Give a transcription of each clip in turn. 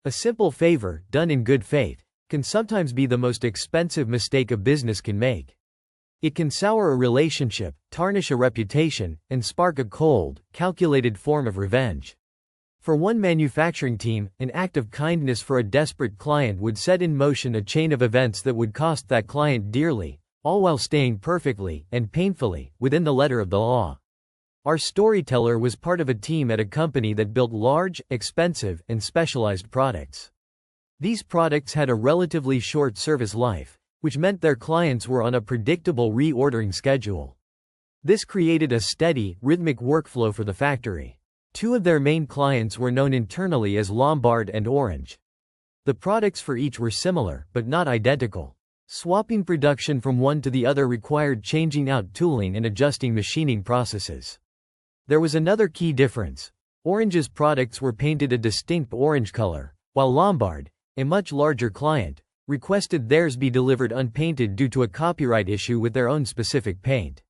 A simple favor, done in good faith, can sometimes be the most expensive mistake a business can make. It can sour a relationship, tarnish a reputation, and spark a cold, calculated form of revenge. For one manufacturing team, an act of kindness for a desperate client would set in motion a chain of events that would cost that client dearly, all while staying perfectly, and painfully, within the letter of the law. Our storyteller was part of a team at a company that built large, expensive, and specialized products. These products had a relatively short service life, which meant their clients were on a predictable reordering schedule. This created a steady, rhythmic workflow for the factory. Two of their main clients were known internally as Lombard and Orange. The products for each were similar, but not identical. Swapping production from one to the other required changing out tooling and adjusting machining processes. There was another key difference. Orange's products were painted a distinct orange color, while Lombard, a much larger client, requested theirs be delivered unpainted due to a copyright issue with their own specific paint.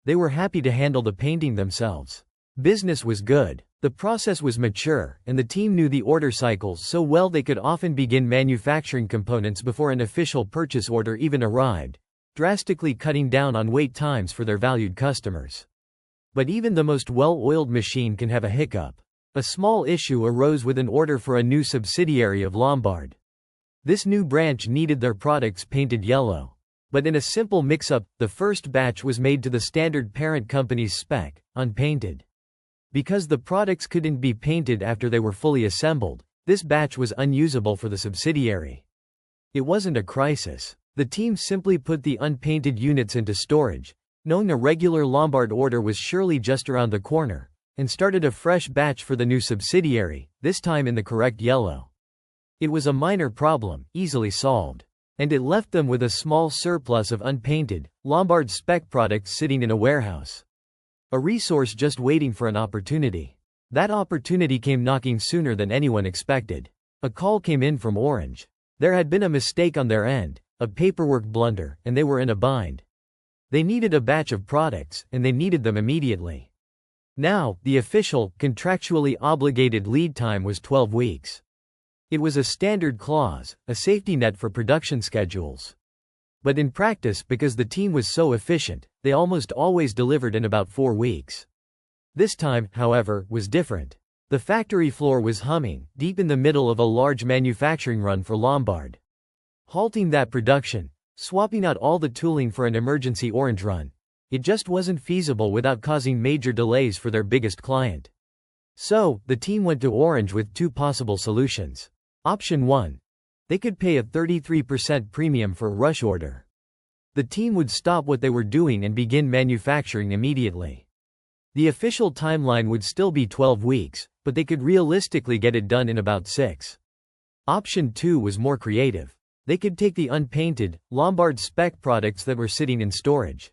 They were happy to handle the painting themselves. Business was good, the process was mature, and the team knew the order cycles so well they could often begin manufacturing components before an official purchase order even arrived, drastically cutting down on wait times for their valued customers. But even the most well-oiled machine can have a hiccup. A small issue arose with an order for a new subsidiary of Lombard. This new branch needed their products painted yellow. But in a simple mix-up, the first batch was made to the standard parent company's spec, unpainted. Because the products couldn't be painted after they were fully assembled, this batch was unusable for the subsidiary. It wasn't a crisis. The team simply put the unpainted units into storage, knowing a regular Lombard order was surely just around the corner, and started a fresh batch for the new subsidiary, this time in the correct yellow. It was a minor problem, easily solved. And it left them with a small surplus of unpainted, Lombard spec products sitting in a warehouse. A resource just waiting for an opportunity. That opportunity came knocking sooner than anyone expected. A call came in from Orange. There had been a mistake on their end, a paperwork blunder, and they were in a bind. They needed a batch of products, and they needed them immediately. Now, the official, contractually obligated lead time was 12 weeks. It was a standard clause, a safety net for production schedules. But in practice, because the team was so efficient, they almost always delivered in about 4 weeks. This time, however, was different. The factory floor was humming, deep in the middle of a large manufacturing run for Lombard. Halting that production, swapping out all the tooling for an emergency Orange run, it just wasn't feasible without causing major delays for their biggest client. So, the team went to Orange with two possible solutions. Option 1. They could pay a 33% premium for a rush order. The team would stop what they were doing and begin manufacturing immediately. The official timeline would still be 12 weeks, but they could realistically get it done in about 6. Option 2 was more creative. They could take the unpainted, Lombard spec products that were sitting in storage.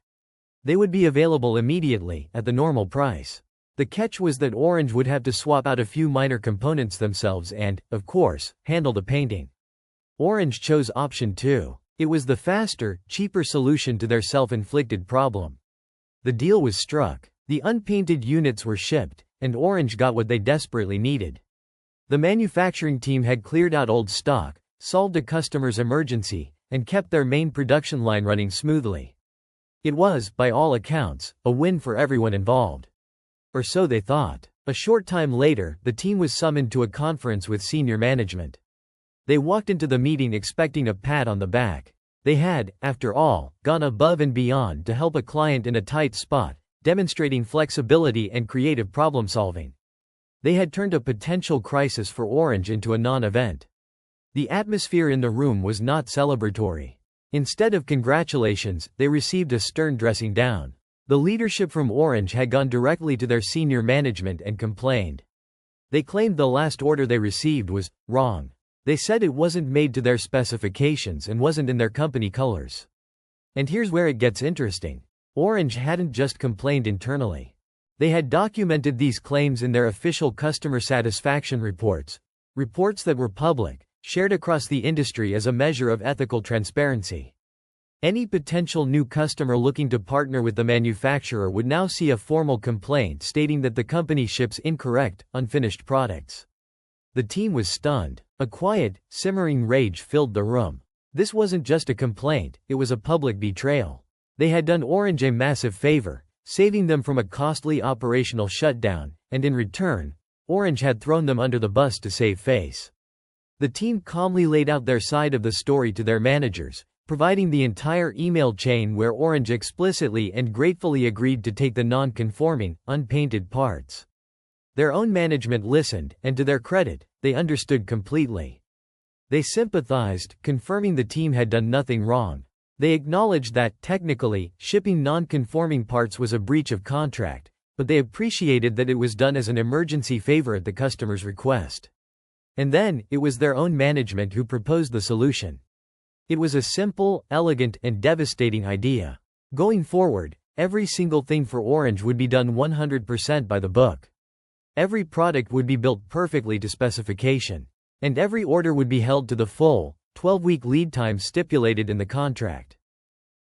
They would be available immediately, at the normal price. The catch was that Orange would have to swap out a few minor components themselves and, of course, handle the painting. Orange chose option 2. It was the faster, cheaper solution to their self-inflicted problem. The deal was struck. The unpainted units were shipped, and Orange got what they desperately needed. The manufacturing team had cleared out old stock, solved a customer's emergency, and kept their main production line running smoothly. It was, by all accounts, a win for everyone involved. Or so they thought. A short time later, the team was summoned to a conference with senior management. They walked into the meeting expecting a pat on the back. They had, after all, gone above and beyond to help a client in a tight spot, demonstrating flexibility and creative problem-solving. They had turned a potential crisis for Orange into a non-event. The atmosphere in the room was not celebratory. Instead of congratulations, they received a stern dressing down. The leadership from Orange had gone directly to their senior management and complained. They claimed the last order they received was wrong. They said it wasn't made to their specifications and wasn't in their company colors. And here's where it gets interesting. Orange hadn't just complained internally. They had documented these claims in their official customer satisfaction reports that were public, shared across the industry as a measure of ethical transparency. Any potential new customer looking to partner with the manufacturer would now see a formal complaint stating that the company ships incorrect, unfinished products. The team was stunned. A quiet, simmering rage filled the room. This wasn't just a complaint, it was a public betrayal. They had done Orange a massive favor, saving them from a costly operational shutdown, and in return, Orange had thrown them under the bus to save face. The team calmly laid out their side of the story to their managers, providing the entire email chain where Orange explicitly and gratefully agreed to take the non-conforming, unpainted parts. Their own management listened, and to their credit, they understood completely. They sympathized, confirming the team had done nothing wrong. They acknowledged that, technically, shipping non-conforming parts was a breach of contract, but they appreciated that it was done as an emergency favor at the customer's request. And then, it was their own management who proposed the solution. It was a simple, elegant, and devastating idea. Going forward, every single thing for Orange would be done 100% by the book. Every product would be built perfectly to specification. And every order would be held to the full, 12-week lead time stipulated in the contract.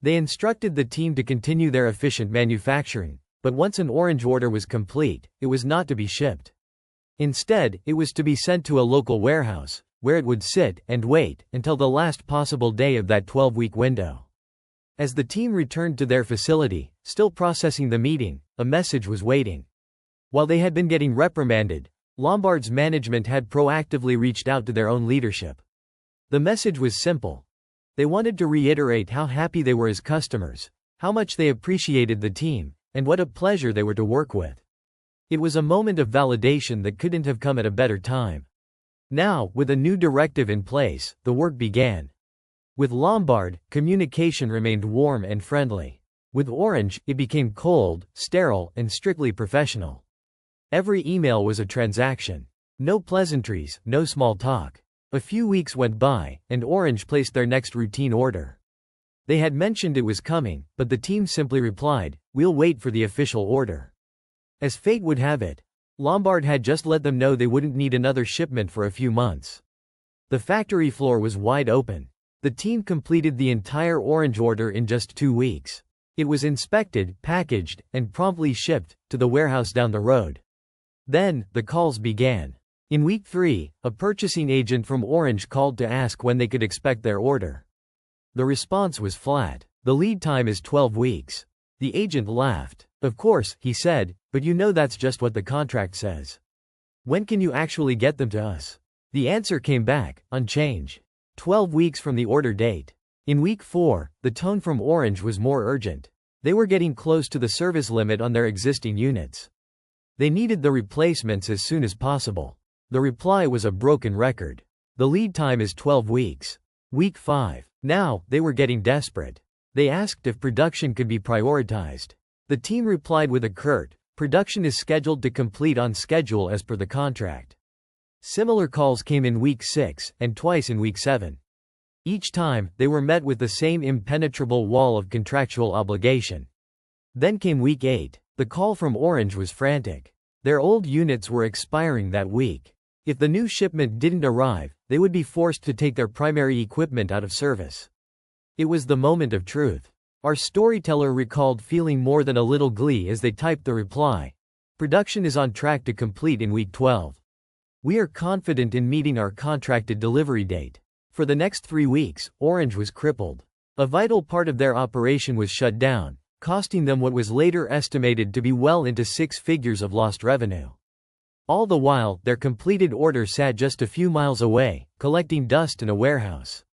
They instructed the team to continue their efficient manufacturing, but once an Orange order was complete, it was not to be shipped. Instead, it was to be sent to a local warehouse, where it would sit and wait until the last possible day of that 12-week window. As the team returned to their facility, still processing the meeting, a message was waiting. While they had been getting reprimanded, Lombard's management had proactively reached out to their own leadership. The message was simple. They wanted to reiterate how happy they were as customers, how much they appreciated the team, and what a pleasure they were to work with. It was a moment of validation that couldn't have come at a better time. Now, with a new directive in place, the work began. With Lombard, communication remained warm and friendly. With Orange, it became cold, sterile, and strictly professional. Every email was a transaction. No pleasantries, no small talk. A few weeks went by, and Orange placed their next routine order. They had mentioned it was coming, but the team simply replied, "We'll wait for the official order." As fate would have it, Lombard had just let them know they wouldn't need another shipment for a few months. The factory floor was wide open. The team completed the entire Orange order in just 2 weeks. It was inspected, packaged, and promptly shipped to the warehouse down the road. Then, the calls began. In week 3, a purchasing agent from Orange called to ask when they could expect their order. The response was flat. "The lead time is 12 weeks. The agent laughed. "Of course," he said, "but you know that's just what the contract says. When can you actually get them to us?" The answer came back, unchanged. 12 weeks from the order date. In week 4, the tone from Orange was more urgent. They were getting close to the service limit on their existing units. They needed the replacements as soon as possible. The reply was a broken record. "The lead time is 12 weeks. Week 5. Now, they were getting desperate. They asked if production could be prioritized. The team replied with a curt, "Production is scheduled to complete on schedule as per the contract." Similar calls came in week 6, and twice in week 7. Each time, they were met with the same impenetrable wall of contractual obligation. Then came week 8. The call from Orange was frantic. Their old units were expiring that week. If the new shipment didn't arrive, they would be forced to take their primary equipment out of service. It was the moment of truth. Our storyteller recalled feeling more than a little glee as they typed the reply. "Production is on track to complete in week 12. We are confident in meeting our contracted delivery date." For the next 3 weeks, Orange was crippled. A vital part of their operation was shut down, costing them what was later estimated to be well into 6 figures of lost revenue. All the while, their completed order sat just a few miles away, collecting dust in a warehouse.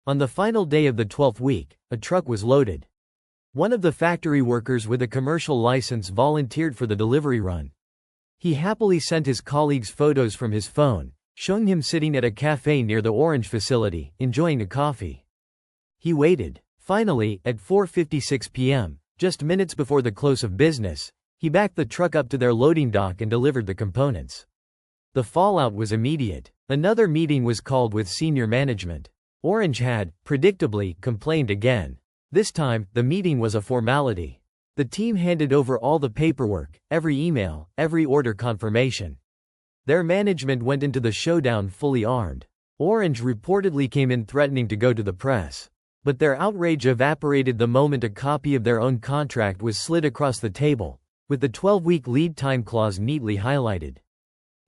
On the final day of the 12th week, a truck was loaded. One of the factory workers with a commercial license volunteered for the delivery run. He happily sent his colleagues photos from his phone, showing him sitting at a cafe near the Orange facility, enjoying a coffee. He waited. Finally, at 4:56 p.m., just minutes before the close of business, he backed the truck up to their loading dock and delivered the components. The fallout was immediate. Another meeting was called with senior management. Orange had, predictably, complained again. This time, the meeting was a formality. The team handed over all the paperwork, every email, every order confirmation. Their management went into the showdown fully armed. Orange reportedly came in threatening to go to the press. But their outrage evaporated the moment a copy of their own contract was slid across the table, with the 12-week lead time clause neatly highlighted.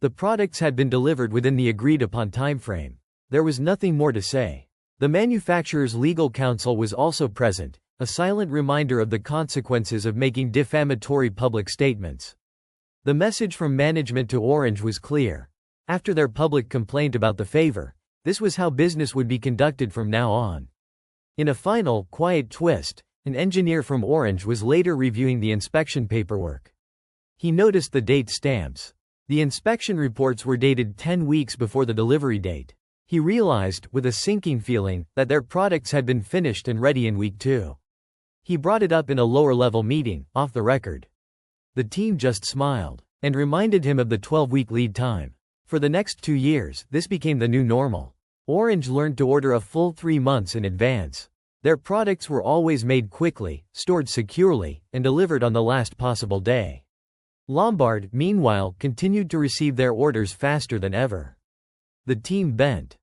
The products had been delivered within the agreed-upon timeframe. There was nothing more to say. The manufacturer's legal counsel was also present, a silent reminder of the consequences of making defamatory public statements. The message from management to Orange was clear. After their public complaint about the favor, this was how business would be conducted from now on. In a final, quiet twist, an engineer from Orange was later reviewing the inspection paperwork. He noticed the date stamps. The inspection reports were dated 10 weeks before the delivery date. He realized, with a sinking feeling, that their products had been finished and ready in week 2. He brought it up in a lower-level meeting, off the record. The team just smiled, and reminded him of the 12-week lead time. For the next 2 years, this became the new normal. Orange learned to order a full 3 months in advance. Their products were always made quickly, stored securely, and delivered on the last possible day. Lombard, meanwhile, continued to receive their orders faster than ever. The team bent.